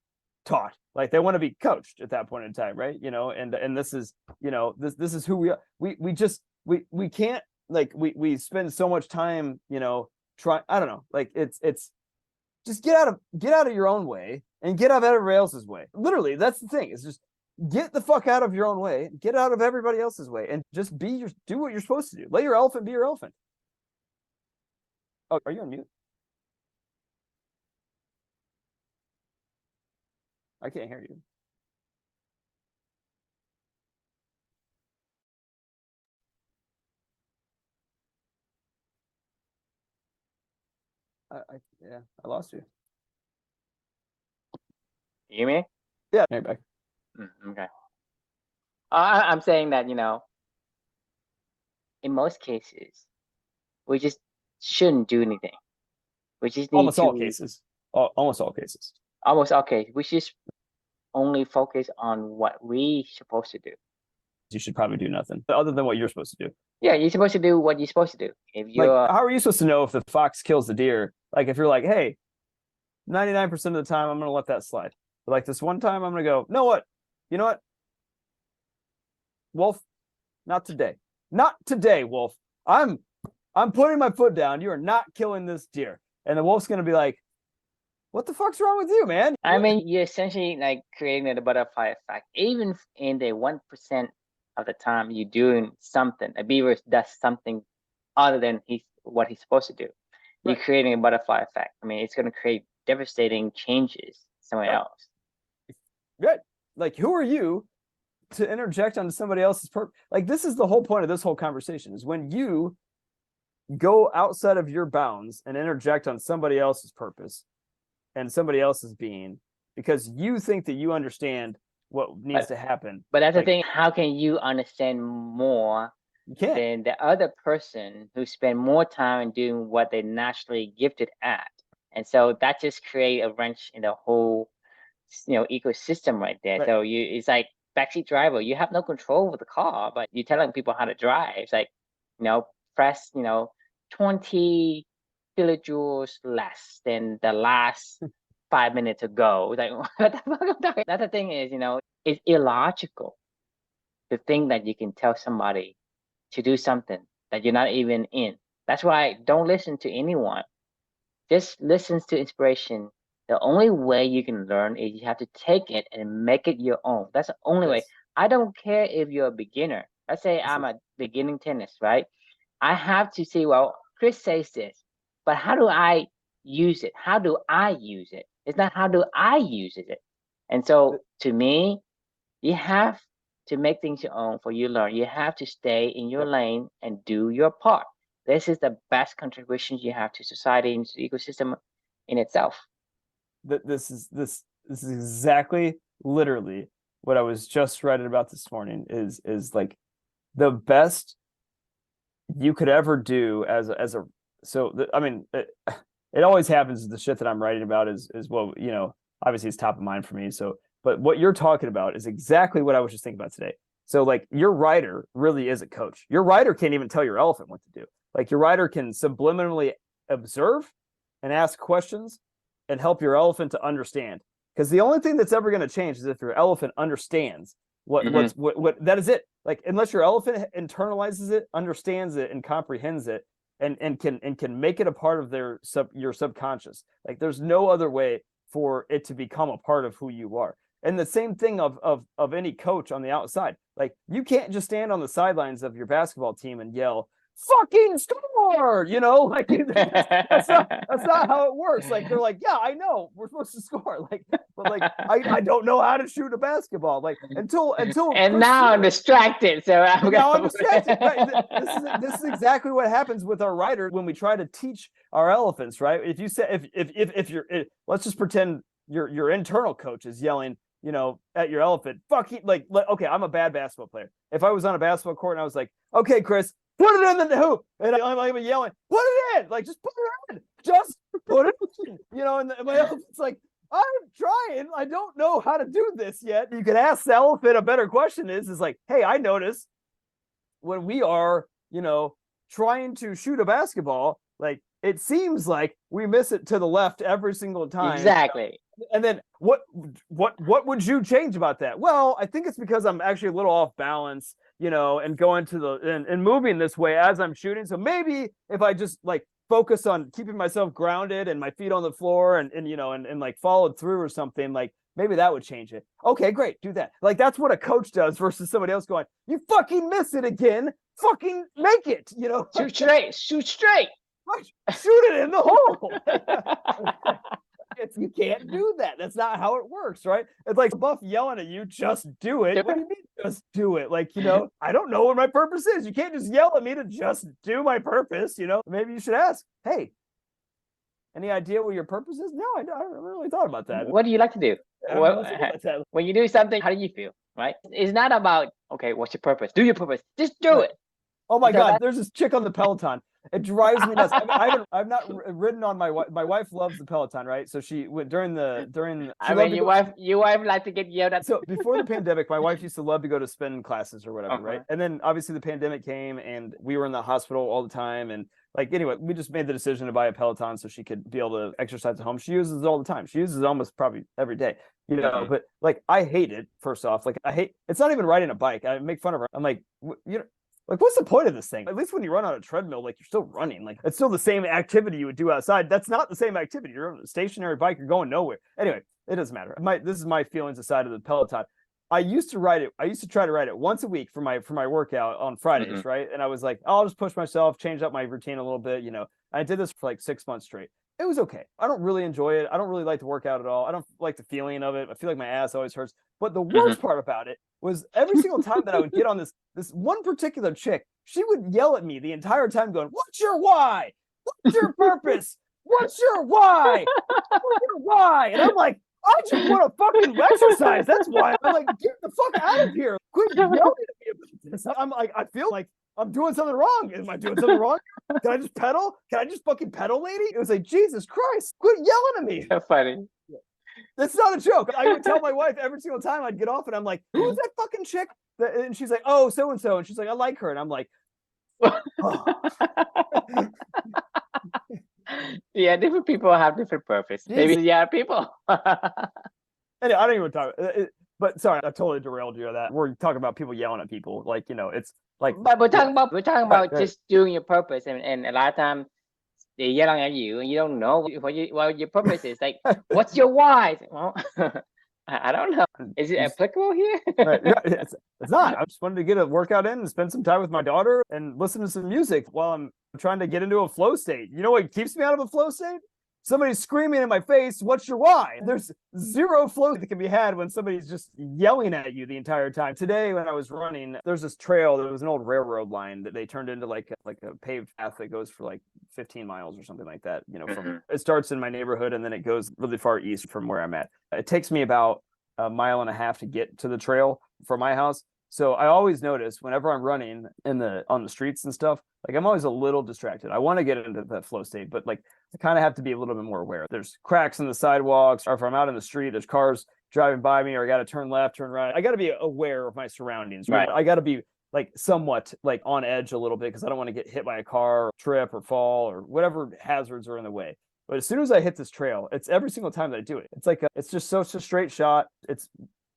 [SPEAKER 2] taught. Like they want to be coached at that point in time, right? You know, and this is, you know, this is who we are. We can't, like we spend so much time, you know, I don't know, like it's just get out of your own way and get out of everybody else's way. Literally, that's the thing. It's just get the fuck out of your own way, get out of everybody else's way, and just do what you're supposed to do. Let your elephant be your elephant. Oh, are you on mute? I can't hear you. I lost you.
[SPEAKER 1] You hear me?
[SPEAKER 2] Yeah, you're back.
[SPEAKER 1] Okay. I'm saying that, you know, in most cases, we just shouldn't do anything. We just need
[SPEAKER 2] Almost all cases. Almost all cases.
[SPEAKER 1] Almost all cases. We just only focus on what we supposed to do.
[SPEAKER 2] You should probably do nothing other than what you're supposed to do.
[SPEAKER 1] Yeah, you're supposed to do what you're supposed to do. If you're
[SPEAKER 2] like, how are you supposed to know if the fox kills the deer? Like, if you're like, hey, 99% of the time, I'm going to let that slide. But like this one time, I'm going to go, you know what? Wolf, not today. Not today, Wolf. I'm putting my foot down. You are not killing this deer. And the wolf's going to be like, what the fuck's wrong with you, man?
[SPEAKER 1] I mean, you're essentially like creating the butterfly effect. Even in the 1% of the time you're doing something, a beaver does something other than what he's supposed to do. You're creating a butterfly effect. I mean, it's going to create devastating changes somewhere else.
[SPEAKER 2] Good. Like, who are you to interject onto somebody else's purpose? Like, this is the whole point of this whole conversation, is when you go outside of your bounds and interject on somebody else's purpose and somebody else's being, because you think that you understand what needs to happen.
[SPEAKER 1] But that's like, the thing. How can you understand more than the other person who spend more time doing what they're naturally gifted at? And so that just create a wrench in the whole, you know, ecosystem right there. Right. So it's like backseat driver. You have no control over the car, but you're telling people how to drive. It's like, you know, press, you know, 20 kilojoules less than the last 5 minutes ago. Like, what the fuck am I talking? That's the thing is, you know, it's illogical to think that you can tell somebody to do something that you're not even in. That's why don't listen to anyone. Just listen to inspiration. The only way you can learn is you have to take it and make it your own. That's the only way. I don't care if you're a beginner. Let's say I'm a beginning tennis, right? I have to say, well, Chris says this, but how do I use it? How do I use it? It's not how do I use it. And so to me, you have to make things your own for you to learn. You have to stay in your lane and do your part. This is the best contribution you have to society and to the ecosystem in itself.
[SPEAKER 2] This is exactly literally what I was just writing about this morning is like the best you could ever do I mean, it always happens. The shit that I'm writing about is well, you know, obviously it's top of mind for me. So, but what you're talking about is exactly what I was just thinking about today. So like your writer really is a coach. Your writer can't even tell your elephant what to do. Like your writer can subliminally observe and ask questions and help your elephant to understand. Because the only thing that's ever going to change is if your elephant understands what that is it. Like unless your elephant internalizes it, understands it, and comprehends it, and can make it a part of your subconscious. Like there's no other way for it to become a part of who you are. And the same thing of any coach on the outside. Like you can't just stand on the sidelines of your basketball team and yell, fucking score, score, like that's not how it works. Like they're like, yeah, I know we're supposed to score, but I don't know how to shoot a basketball, until
[SPEAKER 1] and now I'm distracted, so
[SPEAKER 2] now I'm distracted. Right? This is exactly what happens with our rider when we try to teach our elephants, right? If you say if you're let's just pretend your internal coach is yelling, at your elephant, fucking okay, I'm a bad basketball player. If I was on a basketball court and I was like, okay, Chris, put it in the hoop, and I'm yelling, put it in, just put it in, just put it in, and my elephant's like, I'm trying, I don't know how to do this yet. You could ask the elephant a better question is like, hey, I notice when we are, trying to shoot a basketball, it seems like we miss it to the left every single time.
[SPEAKER 1] Exactly.
[SPEAKER 2] And then what would you change about that? Well, I think it's because I'm actually a little off balance, and going to and moving this way as I'm shooting. So maybe if I just focus on keeping myself grounded and my feet on the floor and followed through or something, maybe that would change it. Okay, great, do that. That's what a coach does versus somebody else going, you fucking miss it again, fucking make it,
[SPEAKER 1] shoot straight.
[SPEAKER 2] Shoot it in the hole. You can't do that. That's not how it works, right? It's like Buff yelling at you, just do it. What do you mean, just do it? I don't know what my purpose is. You can't just yell at me to just do my purpose, Maybe you should ask, hey, any idea what your purpose is? No, I haven't really thought about that.
[SPEAKER 1] What do you like to do? When you do something, how do you feel, right? It's not about, okay, what's your purpose? Do your purpose. Just do it.
[SPEAKER 2] Oh my God, there's this chick on the Peloton. It drives me nuts. I've not ridden on my wife loves the Peloton, right? So she went during
[SPEAKER 1] your wife like to get yelled at.
[SPEAKER 2] So before the pandemic, my wife used to love to go to spin classes or whatever, right? And then obviously the pandemic came and we were in the hospital all the time. And anyway, we just made the decision to buy a Peloton so she could be able to exercise at home. She uses it all the time. She uses it almost probably every day, but I hate it. First off, it's not even riding a bike. I make fun of her. I'm like, what's the point of this thing? At least when you run on a treadmill, you're still running. It's still the same activity you would do outside. That's not the same activity. You're on a stationary bike. You're going nowhere. Anyway, it doesn't matter. This is my feelings aside of the Peloton. I used to ride it. I used to try to ride it once a week for my workout on Fridays, right? And I was like, I'll just push myself, change up my routine a little bit. I did this for 6 months straight. It was okay. I don't really enjoy it. I don't really like the workout at all. I don't like the feeling of it. I feel like my ass always hurts. But the worst part about it was every single time that I would get on this one particular chick, she would yell at me the entire time going, what's your why? What's your purpose? What's your why? What's your why? And I'm like, I just want to fucking exercise. That's why. I'm like, get the fuck out of here. Quit yelling at me about this. I'm like, I feel like I'm doing something wrong. Am I doing something wrong? Can I just pedal? Can I just fucking pedal, lady? It was like, Jesus Christ, quit yelling at me.
[SPEAKER 1] So funny.
[SPEAKER 2] That's not a joke. I would tell my wife every single time I'd get off and I'm like, who's that fucking chick? And she's like, oh, so-and-so. And she's like, I like her. And I'm like, oh.
[SPEAKER 1] Yeah, different people have different purpose. Maybe people.
[SPEAKER 2] Anyway, I don't even talk. But sorry, I totally derailed you on that. We're talking about people yelling at people, it's like.
[SPEAKER 1] But we're talking about just doing your purpose, and a lot of times they're yelling at you, and you don't know what your purpose is. Like, what's your why? Well, I don't know. Is it applicable here?
[SPEAKER 2] Right. Yeah, it's not. I just wanted to get a workout in and spend some time with my daughter and listen to some music while I'm trying to get into a flow state. You know what keeps me out of a flow state? Somebody's screaming in my face, what's your why? There's zero flow that can be had when somebody's just yelling at you the entire time. Today, when I was running, there's this trail. There was an old railroad line that they turned into like a paved path that goes for 15 miles or something like that. From it starts in my neighborhood and then it goes really far east from where I'm at. It takes me about a mile and a half to get to the trail from my house. So I always notice whenever I'm running on the streets and stuff, I'm always a little distracted. I want to get into that flow state, but I kind of have to be a little bit more aware. There's cracks in the sidewalks, or if I'm out in the street, there's cars driving by me, or I got to turn left, turn right. I got to be aware of my surroundings. Right. I got to be somewhat on edge a little bit because I don't want to get hit by a car, or trip, or fall, or whatever hazards are in the way. But as soon as I hit this trail, it's every single time that I do it. It's it's just such a straight shot. It's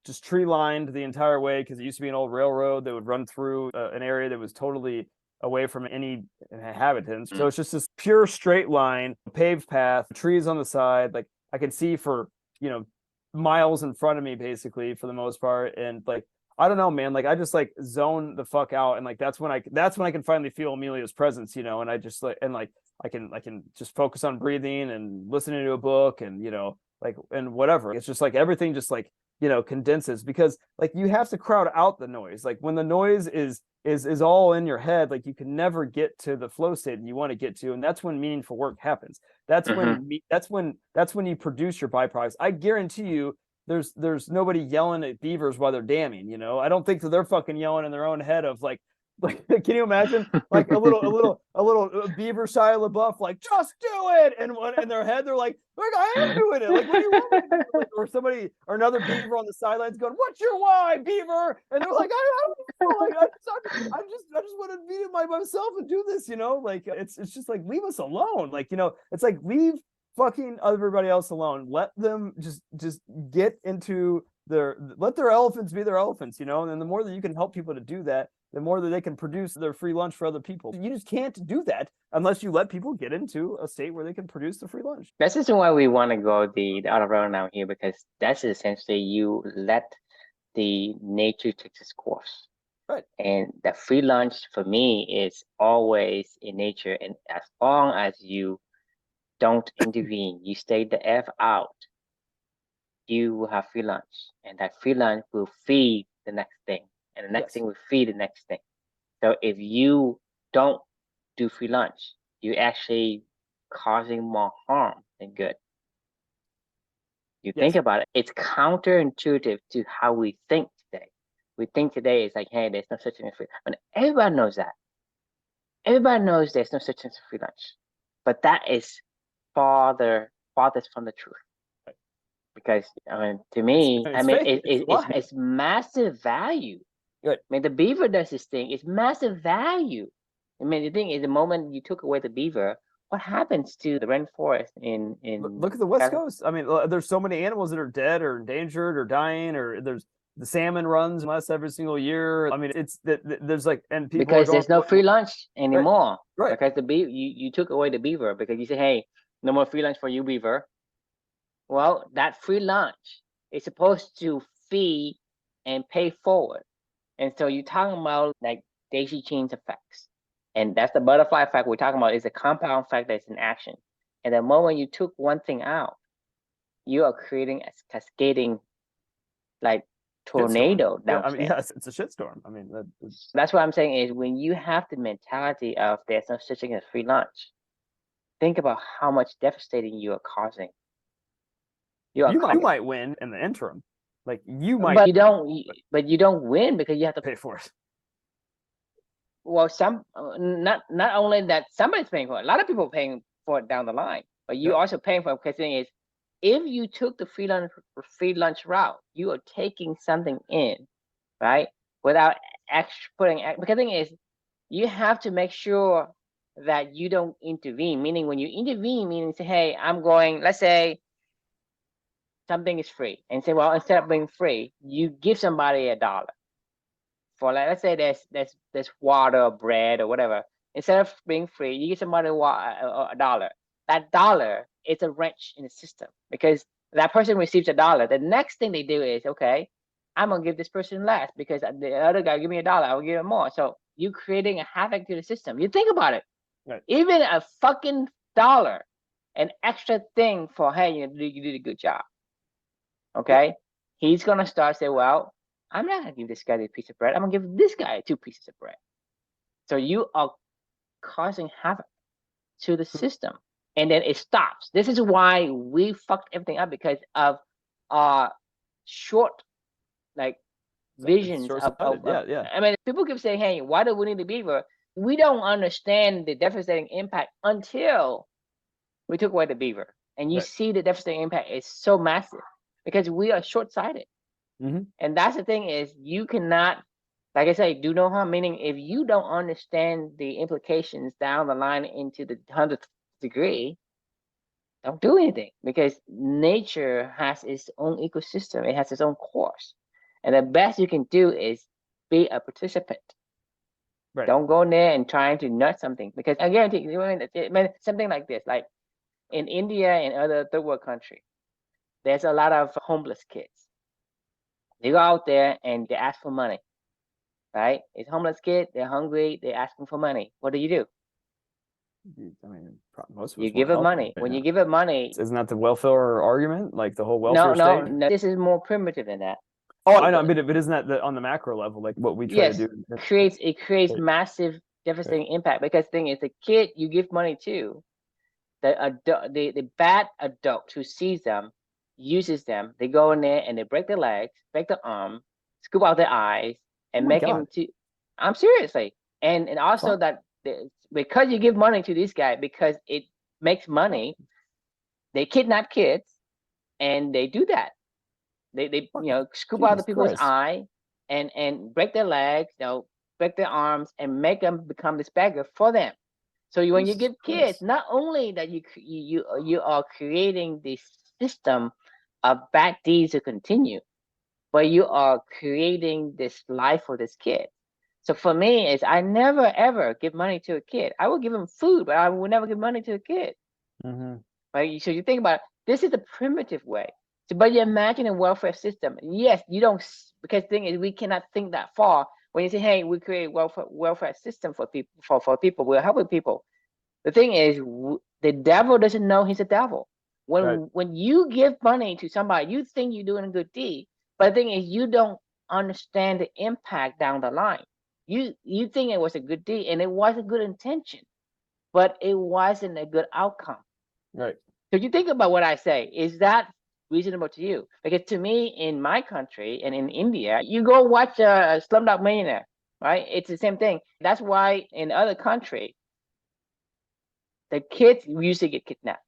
[SPEAKER 2] just tree lined the entire way because it used to be an old railroad that would run through an area that was totally away from any inhabitants. So it's just this pure straight line, paved path, trees on the side. I can see for, miles in front of me, basically, for the most part. And I don't know, man. Like I just like zone the fuck out, and like that's when I can finally feel Amelia's presence, you know. And I just like I can just focus on breathing and listening to a book, and like and whatever. It's just like everything just like condenses, because like you have to crowd out the noise. Like when the noise is all in your head, like you can never get to the flow state you want to get to, and that's when meaningful work happens. That's when you produce your byproducts. I guarantee you there's nobody yelling at beavers while they're damming. I don't think that they're fucking yelling in their own head of like can you imagine like a little beaver Shia LaBeouf like just do it, and in their head they're like I am doing it, like what do you want me to do? Like, or somebody or another beaver on the sidelines going, what's your why, beaver? And they're like I don't know, like I just want to be by myself and do this, like it's just like leave us alone, like it's like leave fucking everybody else alone. Let them just get into let their elephants be their elephants, and then the more that you can help people to do that, the more that they can produce their free lunch for other people. You just can't do that unless you let people get into a state where they can produce the free lunch.
[SPEAKER 1] That's just why we want to go the other road now here, because that's essentially you let the nature take its course.
[SPEAKER 2] Right.
[SPEAKER 1] And the free lunch for me is always in nature, and as long as you don't intervene, you stay the F out, you will have free lunch, and that free lunch will feed the next thing, and the next thing will feed the next thing. So if you don't do free lunch, you're actually causing more harm than good. You think about it, it's counterintuitive to how we think today. We think today is like, hey, there's no such thing as free. And everybody knows that. Everybody knows there's no such thing as free lunch. But that is farthest from the truth. Because to me, it's massive value.
[SPEAKER 2] Good.
[SPEAKER 1] I mean, the beaver does this thing. It's massive value. I mean, the thing is, the moment you took away the beaver, what happens to the rainforest in
[SPEAKER 2] look at the West Coast? I mean, there's so many animals that are dead or endangered or dying, or there's the salmon runs less every single year. I mean, it's there's like, and people
[SPEAKER 1] because there's no free lunch anymore.
[SPEAKER 2] Right.
[SPEAKER 1] Because the beaver, you took away the beaver because you say, hey, no more free lunch for you, beaver. Well, that free lunch is supposed to feed and pay forward. And so you're talking about like daisy chains effects. And that's the butterfly effect we're talking about, is a compound effect that's in action. And the moment you took one thing out, you are creating a cascading like tornado downstairs.
[SPEAKER 2] I mean, yes, it's a shitstorm. I mean,
[SPEAKER 1] that's what I'm saying is when you have the mentality of there's no such thing as free lunch, think about how much devastating you are causing.
[SPEAKER 2] You might win in the interim. Like you might,
[SPEAKER 1] but you don't win because you have to
[SPEAKER 2] pay for it.
[SPEAKER 1] Well, not only that, somebody's paying for it. A lot of people are paying for it down the line, but you're also paying for it, because the thing is, if you took the free lunch route, you are taking something in, right? Without actually because the thing is, you have to make sure that you don't intervene. Meaning, when you intervene, meaning say, hey, I'm going, let's say something is free, and say, well, instead of being free, you give somebody $1. For like, let's say there's water or bread or whatever. Instead of being free, you give somebody $1. That dollar is a wrench in the system, because that person receives $1. The next thing they do is, okay, I'm gonna give this person less because the other guy give me $1, I will give him more. So you're creating a havoc to the system. You think about it.
[SPEAKER 2] Right.
[SPEAKER 1] Even a fucking dollar, an extra thing for, hey, you did a good job. Okay, he's gonna start say, well, I'm not gonna give this guy a piece of bread. I'm gonna give this guy 2 pieces of bread. So you are causing havoc to the system, and then it stops. This is why we fucked everything up, because of our short, like, visions of I mean, people keep saying, hey, why do we need the beaver? We don't understand the devastating impact until we took away the beaver, and you see the devastating impact is so massive, because we are short-sighted. And that's the thing is, you cannot, like I say, do no harm. Meaning, if you don't understand the implications down the line into the 100th degree, don't do anything, because nature has its own ecosystem. It has its own course, and the best you can do is be a participant. Right. Don't go in there and trying to nut something, because I guarantee you, something like this, like in India and other third world countries, there's a lot of homeless kids. They go out there and they ask for money, right? It's homeless kid. They're hungry. They're asking for money. What do?
[SPEAKER 2] I mean, most of
[SPEAKER 1] You
[SPEAKER 2] us
[SPEAKER 1] give
[SPEAKER 2] want
[SPEAKER 1] it
[SPEAKER 2] help
[SPEAKER 1] money.
[SPEAKER 2] right
[SPEAKER 1] When
[SPEAKER 2] now.
[SPEAKER 1] you give it money,
[SPEAKER 2] Isn't that the welfare argument? Like the whole welfare
[SPEAKER 1] no,
[SPEAKER 2] state?
[SPEAKER 1] no. This is more primitive than that.
[SPEAKER 2] Oh, I know, but isn't that on the macro level, like what we try
[SPEAKER 1] Yes,
[SPEAKER 2] to do?
[SPEAKER 1] it creates massive devastating impact, because the thing is, the kid you give money to, the bad adult who sees them, uses them. They go in there and they break their legs, break their arm, scoop out their eyes, and
[SPEAKER 2] Oh my
[SPEAKER 1] make
[SPEAKER 2] God.
[SPEAKER 1] him to. I'm seriously, and also
[SPEAKER 2] Fuck.
[SPEAKER 1] because you give money to this guy, because it makes money, they kidnap kids, and they do that. They scoop out the
[SPEAKER 2] Jesus
[SPEAKER 1] people's
[SPEAKER 2] Christ.
[SPEAKER 1] eye and break their legs, break their arms, and make them become this beggar for them. So when you
[SPEAKER 2] Jesus
[SPEAKER 1] give kids,
[SPEAKER 2] Christ.
[SPEAKER 1] not only that you are creating this system of bad deeds to continue, but you are creating this life for this kid. So for me, is I never ever give money to a kid. I will give him food, but I will never give money to a kid.
[SPEAKER 2] Mm-hmm.
[SPEAKER 1] Right? So you think about it, this is the primitive way. So, but you imagine a welfare system. Yes, you don't, because the thing is, we cannot think that far. When you say, "Hey, we create welfare system for people, for people, we're helping people." The thing is, the devil doesn't know he's a devil. When you give money to somebody, you think you're doing a good deed, but the thing is, you don't understand the impact down the line. You think it was a good deed, and it was a good intention, but it wasn't a good outcome.
[SPEAKER 2] Right.
[SPEAKER 1] So you think about what I say. Is that reasonable to you? Because to me, in my country and in India, you go watch a Slumdog Millionaire, right? It's the same thing. That's why in other countries, the kids usually get kidnapped.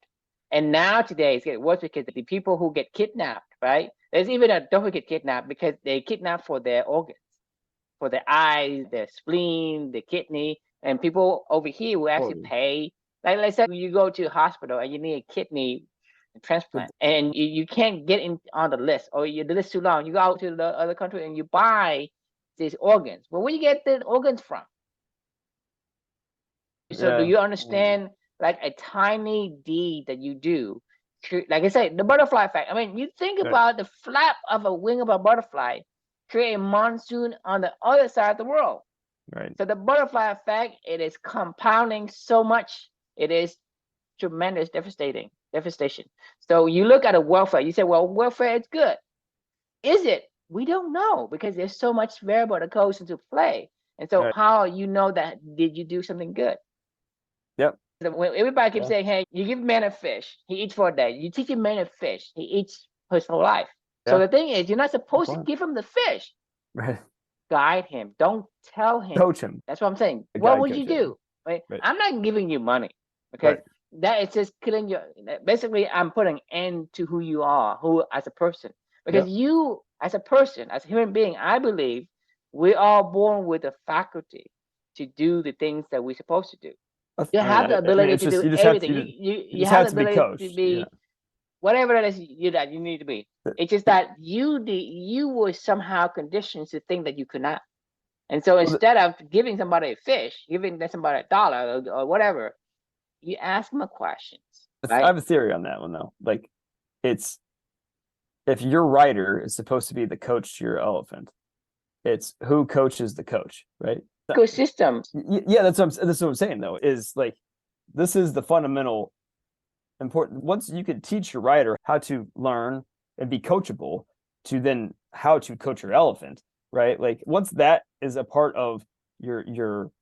[SPEAKER 1] And now today it's getting worse, because the people who get kidnapped, right? There's even adults who get kidnapped because they kidnap for their organs, for their eyes, their spleen, the kidney. And people over here will actually pay. Like, let's say you go to a hospital and you need a kidney transplant, and you can't get in on the list, or the list too long. You go out to the other country and you buy these organs. Well, where do you get the organs from? So do you understand, like, a tiny deed that you do? Like I said, the butterfly effect. I mean, you think about the flap of a wing of a butterfly create a monsoon on the other side of the world.
[SPEAKER 2] Right.
[SPEAKER 1] So the butterfly effect, it is compounding so much. It is tremendous devastation. So you look at a welfare, you say, well, welfare is good. Is it? We don't know, because there's so much variable that goes into play. And so how you know that did you do something good?
[SPEAKER 2] Yep.
[SPEAKER 1] When everybody keeps saying, hey, you give a man a fish, he eats for a day. You teach a man a fish, he eats his whole life. So the thing is, you're not supposed to give him the fish.
[SPEAKER 2] Right.
[SPEAKER 1] Guide him. Don't tell him.
[SPEAKER 2] Coach him.
[SPEAKER 1] That's what I'm saying. What would you do? Right? I'm not giving you money, because that is just killing you. Basically, I'm putting end to who you are, who as a person. Because you, as a person, as a human being, I believe we are born with the faculty to do the things that we're supposed to do. You have the ability to do everything. You have the ability to be whatever it is that you need to be. It's just that you were somehow conditioned to think that you could not. And so instead of giving somebody a fish, giving somebody $1 or whatever, you ask them a question. Right?
[SPEAKER 2] I have a theory on that one, though. Like, it's, if your rider is supposed to be the coach to your elephant, it's who coaches the coach, right?
[SPEAKER 1] Ecosystem.
[SPEAKER 2] Yeah, that's what I'm saying, though, is like, this is the fundamental important. Once you can teach your rider how to learn and be coachable, to then how to coach your elephant, right? Like, once that is a part of your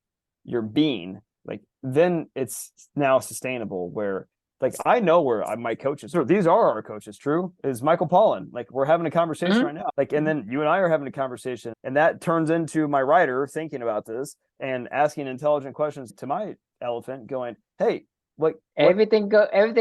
[SPEAKER 2] being, like, then it's now sustainable, where, like, I know where my coaches, so these are our coaches, true, is Michael Pollan. Like, we're having a conversation right now, like, and then you and I are having a conversation, and that turns into my rider thinking about this and asking intelligent questions to my elephant, going, hey, like,
[SPEAKER 1] everything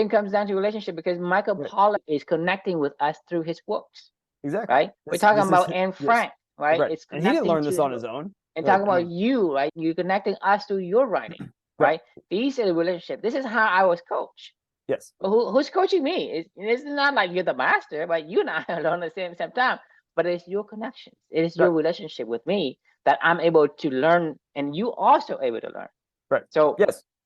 [SPEAKER 1] comes down to relationship, because Michael Pollan is connecting with us through his books.
[SPEAKER 2] Exactly.
[SPEAKER 1] Right? We're talking about Anne Frank, right? It's
[SPEAKER 2] and he didn't learn this on his own.
[SPEAKER 1] And talking about you, right? You're connecting us through your writing, right? These are the relationship. This is how I was coached.
[SPEAKER 2] Yes.
[SPEAKER 1] Who's coaching me? It's not like you're the master, but you and I are on the same time. But it's your connections. It is your relationship with me that I'm able to learn, and you also able to learn.
[SPEAKER 2] Right.
[SPEAKER 1] So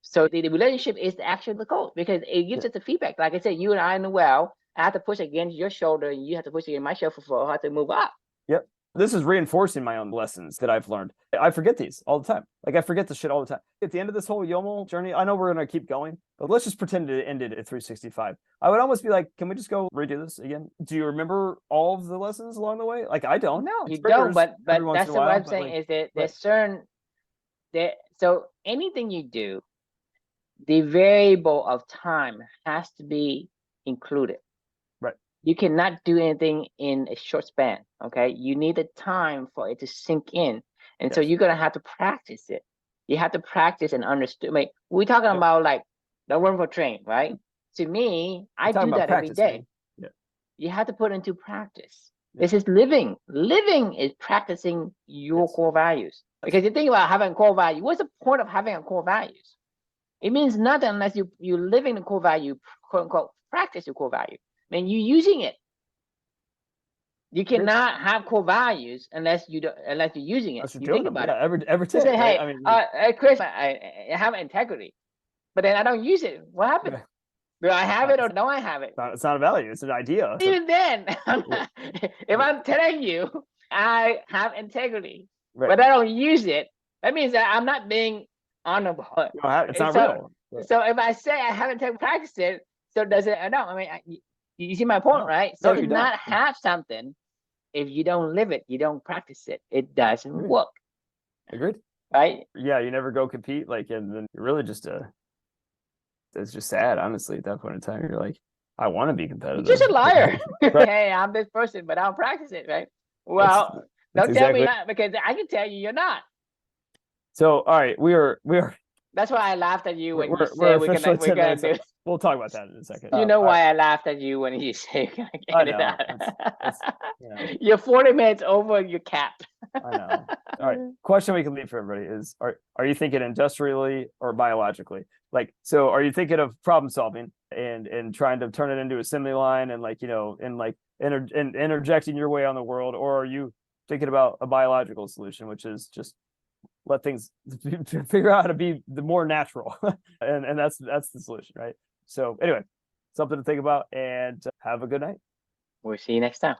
[SPEAKER 1] so the relationship is actually the coach, because it gives us the feedback. Like I said, you and I know well. I have to push against your shoulder, and you have to push against my shoulder for how to move up.
[SPEAKER 2] Yep. This is reinforcing my own lessons that I've learned. I forget these all the time. Like I forget this shit all the time. At the end of this whole YOMO journey, I know we're gonna keep going, but let's just pretend it ended at 365. I would almost be like, can we just go redo this again? Do you remember all of the lessons along the way? Like I don't.
[SPEAKER 1] No,
[SPEAKER 2] It's
[SPEAKER 1] you don't.
[SPEAKER 2] triggers
[SPEAKER 1] But
[SPEAKER 2] every once
[SPEAKER 1] that's
[SPEAKER 2] in a
[SPEAKER 1] what
[SPEAKER 2] while,
[SPEAKER 1] I'm
[SPEAKER 2] but,
[SPEAKER 1] saying
[SPEAKER 2] like,
[SPEAKER 1] is that
[SPEAKER 2] right.
[SPEAKER 1] there's certain so anything you do, the variable of time has to be included.
[SPEAKER 2] Right.
[SPEAKER 1] You cannot do anything in a short span. Okay, you need the time for it to sink in, and so
[SPEAKER 2] Yes.
[SPEAKER 1] you're gonna have to practice it. You have to practice and understand. I mean, we're talking
[SPEAKER 2] Yep.
[SPEAKER 1] about like the wonderful train, right? To me, I
[SPEAKER 2] talking
[SPEAKER 1] do
[SPEAKER 2] about
[SPEAKER 1] that every
[SPEAKER 2] practice,
[SPEAKER 1] day.
[SPEAKER 2] man. Yeah.
[SPEAKER 1] You have to put into practice.
[SPEAKER 2] Yeah.
[SPEAKER 1] This is living. Living is practicing your
[SPEAKER 2] Yes.
[SPEAKER 1] core values. Because you think about having core value. What's the point of having a core values? It means nothing unless you live in the core value, quote unquote, practice your core value. I mean, you're using it. You cannot have core values unless you're using it.
[SPEAKER 2] Unless you're
[SPEAKER 1] You
[SPEAKER 2] doing
[SPEAKER 1] think
[SPEAKER 2] them.
[SPEAKER 1] about
[SPEAKER 2] Yeah,
[SPEAKER 1] it.
[SPEAKER 2] every
[SPEAKER 1] You
[SPEAKER 2] day.
[SPEAKER 1] say,
[SPEAKER 2] Right?
[SPEAKER 1] hey,
[SPEAKER 2] I mean,
[SPEAKER 1] Chris, I have integrity, but then I don't use it. What happened? Do I have it or don't I have it?
[SPEAKER 2] it's not a value. It's an idea.
[SPEAKER 1] Even then,
[SPEAKER 2] Yeah.
[SPEAKER 1] if I'm telling you I have integrity,
[SPEAKER 2] Right.
[SPEAKER 1] but I don't use it, that means that I'm not being honorable.
[SPEAKER 2] You don't have, it's not
[SPEAKER 1] So-
[SPEAKER 2] real. Right.
[SPEAKER 1] So if I say I haven't practiced it, so does it? No, I mean, you see my point,
[SPEAKER 2] No.
[SPEAKER 1] right?
[SPEAKER 2] No,
[SPEAKER 1] So
[SPEAKER 2] you
[SPEAKER 1] to not
[SPEAKER 2] don't.
[SPEAKER 1] have something, if you don't live it, you don't practice it, it doesn't
[SPEAKER 2] Agreed.
[SPEAKER 1] work,
[SPEAKER 2] Agreed.
[SPEAKER 1] right?
[SPEAKER 2] Yeah, you never go compete, like, and then you're really just it's just sad, honestly. At that point in time, you're like, I want to be
[SPEAKER 1] You're
[SPEAKER 2] competitive.
[SPEAKER 1] just a liar.
[SPEAKER 2] Right.
[SPEAKER 1] Hey, I'm this person, but I don't practice it, right? Well,
[SPEAKER 2] that's
[SPEAKER 1] don't tell me
[SPEAKER 2] exactly-
[SPEAKER 1] that because I can tell you you're not.
[SPEAKER 2] So, all right, we are.
[SPEAKER 1] That's why I laughed at you when you
[SPEAKER 2] We're
[SPEAKER 1] said we're
[SPEAKER 2] officially
[SPEAKER 1] gonna
[SPEAKER 2] 10 minutes
[SPEAKER 1] do.
[SPEAKER 2] We'll talk about that in a second.
[SPEAKER 1] You know
[SPEAKER 2] all
[SPEAKER 1] why
[SPEAKER 2] right.
[SPEAKER 1] I laughed at you when you said we're
[SPEAKER 2] I
[SPEAKER 1] gonna get
[SPEAKER 2] know.
[SPEAKER 1] it
[SPEAKER 2] That's-
[SPEAKER 1] out.
[SPEAKER 2] yeah.
[SPEAKER 1] You're 40 minutes over your cap.
[SPEAKER 2] I know. All right. Question we can leave for everybody is: Are you thinking industrially or biologically? Like, so are you thinking of problem solving and trying to turn it into assembly line and like, you know, and like interjecting your way on the world, or are you thinking about a biological solution, which is just let things figure out how to be the more natural, and that's the solution, right? So anyway, something to think about, and have a good night.
[SPEAKER 1] We'll see you next time.